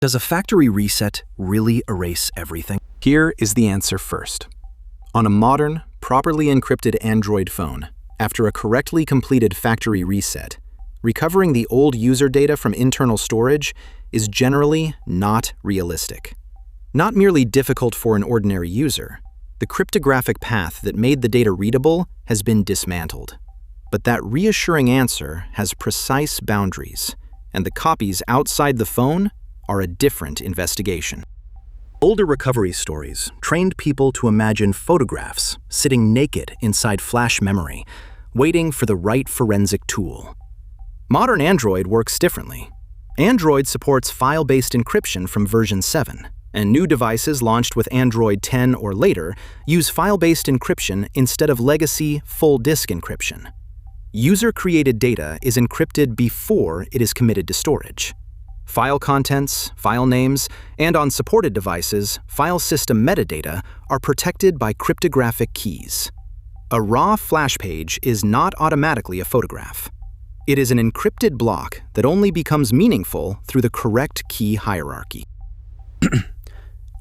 Does a factory reset really erase everything? Here is the answer first. On a modern, properly encrypted Android phone, after a correctly completed factory reset, recovering the old user data from internal storage is generally not realistic. Not merely difficult for an ordinary user, the cryptographic path that made the data readable has been dismantled. But that reassuring answer has precise boundaries, and the copies outside the phone are a different investigation. Older recovery stories trained people to imagine photographs sitting naked inside flash memory, waiting for the right forensic tool. Modern Android works differently. Android supports file-based encryption from version 7, and new devices launched with Android 10 or later use file-based encryption instead of legacy full-disk encryption. User-created data is encrypted before it is committed to storage. File contents, file names, and on supported devices, file system metadata are protected by cryptographic keys. A raw flash page is not automatically a photograph. It is an encrypted block that only becomes meaningful through the correct key hierarchy.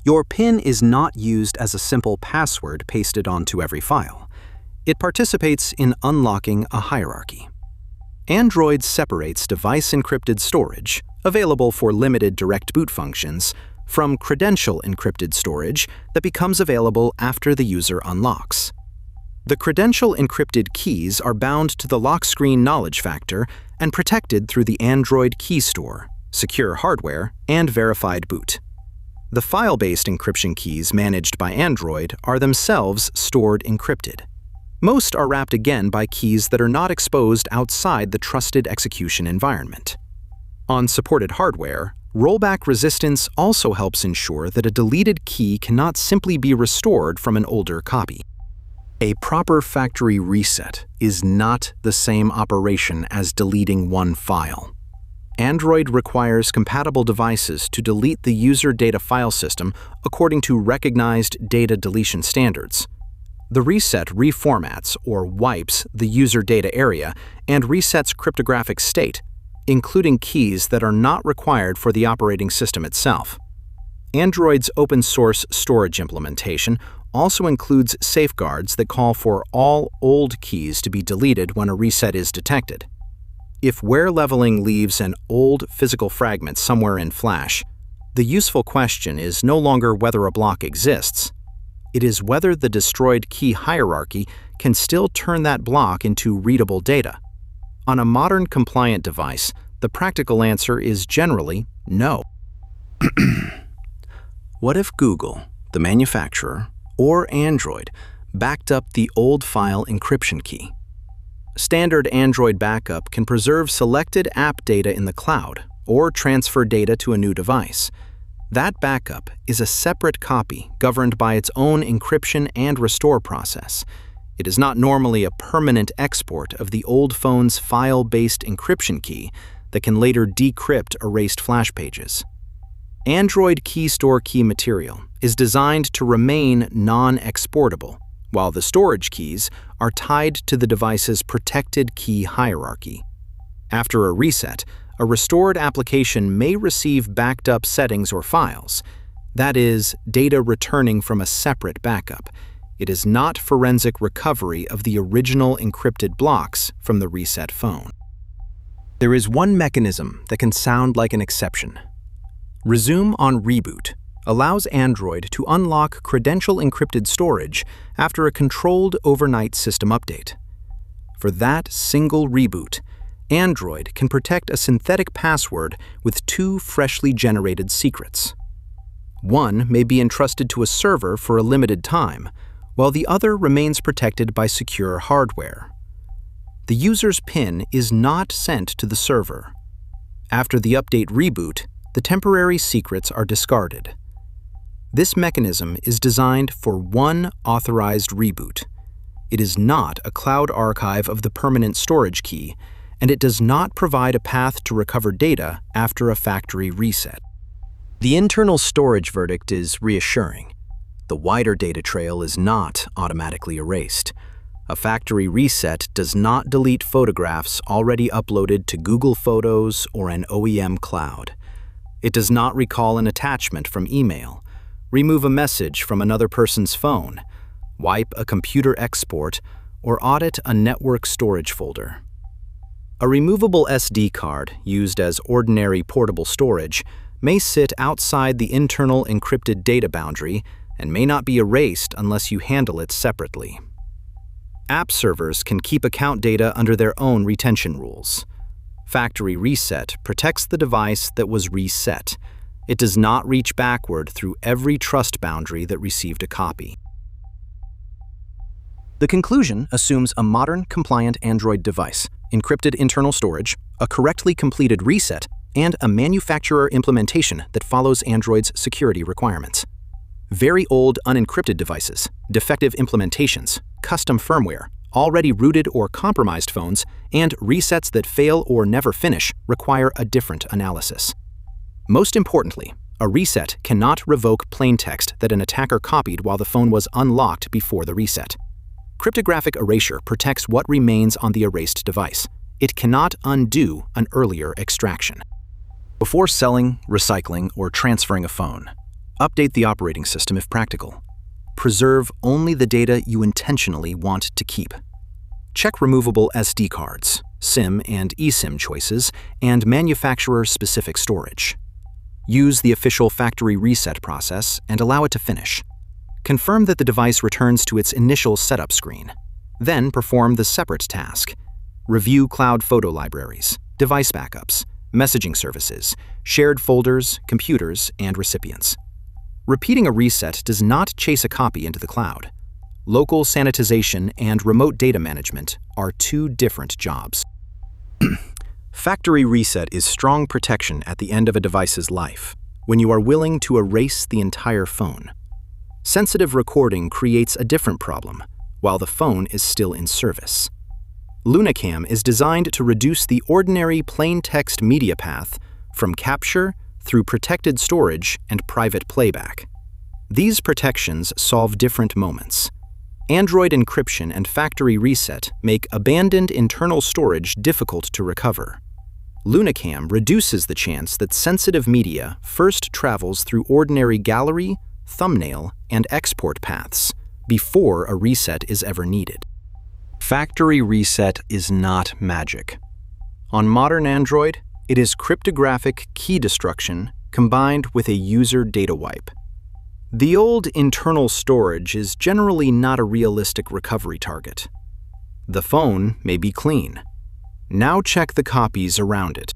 Your PIN is not used as a simple password pasted onto every file. It participates in unlocking a hierarchy. Android separates device-encrypted storage, available for limited direct boot functions, from credential-encrypted storage that becomes available after the user unlocks. The credential-encrypted keys are bound to the lock screen knowledge factor and protected through the Android key store, secure hardware, and verified boot. The file-based encryption keys managed by Android are themselves stored encrypted. Most are wrapped again by keys that are not exposed outside the trusted execution environment. On supported hardware, rollback resistance also helps ensure that a deleted key cannot simply be restored from an older copy. A proper factory reset is not the same operation as deleting one file. Android requires compatible devices to delete the user data file system according to recognized data deletion standards. The reset reformats or wipes the user data area and resets cryptographic state, including keys that are not required for the operating system itself. Android's open-source storage implementation also includes safeguards that call for all old keys to be deleted when a reset is detected. If where leveling leaves an old physical fragment somewhere in Flash, the useful question is no longer whether a block exists. It is whether the destroyed key hierarchy can still turn that block into readable data. On a modern compliant device, the practical answer is generally no. What if Google, the manufacturer, or Android backed up the old file encryption key? Standard Android backup can preserve selected app data in the cloud or transfer data to a new device. That backup is a separate copy governed by its own encryption and restore process. It is not normally a permanent export of the old phone's file-based encryption key that can later decrypt erased flash pages. Android key store key material is designed to remain non-exportable, while the storage keys are tied to the device's protected key hierarchy. After a reset, a restored application may receive backed up settings or files. That is, data returning from a separate backup. It is not forensic recovery of the original encrypted blocks from the reset phone. There is one mechanism that can sound like an exception. Resume-on-Reboot allows Android to unlock credential-encrypted storage after a controlled overnight system update. For that single reboot, Android can protect a synthetic password with two freshly generated secrets. One may be entrusted to a server for a limited time, while the other remains protected by secure hardware. The user's PIN is not sent to the server. After the update reboot, the temporary secrets are discarded. This mechanism is designed for one authorized reboot. It is not a cloud archive of the permanent storage key, and it does not provide a path to recover data after a factory reset. The internal storage verdict is reassuring. The wider data trail is not automatically erased. A factory reset does not delete photographs already uploaded to Google Photos or an OEM cloud. It does not recall an attachment from email, remove a message from another person's phone, wipe a computer export, or audit a network storage folder. A removable SD card, used as ordinary portable storage, may sit outside the internal encrypted data boundary and may not be erased unless you handle it separately. App servers can keep account data under their own retention rules. Factory reset protects the device that was reset. It does not reach backward through every trust boundary that received a copy. The conclusion assumes a modern, compliant Android device, encrypted internal storage, a correctly completed reset, and a manufacturer implementation that follows Android's security requirements. Very old unencrypted devices, defective implementations, custom firmware, already rooted or compromised phones, and resets that fail or never finish require a different analysis. Most importantly, a reset cannot revoke plaintext that an attacker copied while the phone was unlocked before the reset. Cryptographic erasure protects what remains on the erased device. It cannot undo an earlier extraction. Before selling, recycling, or transferring a phone, update the operating system if practical. Preserve only the data you intentionally want to keep. Check removable SD cards, SIM and eSIM choices, and manufacturer-specific storage. Use the official factory reset process and allow it to finish. Confirm that the device returns to its initial setup screen. Then perform the separate task. Review cloud photo libraries, device backups, messaging services, shared folders, computers, and recipients. Repeating a reset does not chase a copy into the cloud. Local sanitization and remote data management are two different jobs. Factory reset is strong protection at the end of a device's life, when you are willing to erase the entire phone. Sensitive recording creates a different problem, while the phone is still in service. LunaCam is designed to reduce the ordinary plain text media path from capture through protected storage and private playback. These protections solve different moments. Android encryption and factory reset make abandoned internal storage difficult to recover. LunaCam reduces the chance that sensitive media first travels through ordinary gallery, thumbnail, and export paths before a reset is ever needed. Factory reset is not magic. On modern Android, it is cryptographic key destruction combined with a user data wipe. The old internal storage is generally not a realistic recovery target. The phone may be clean. Now check the copies around it.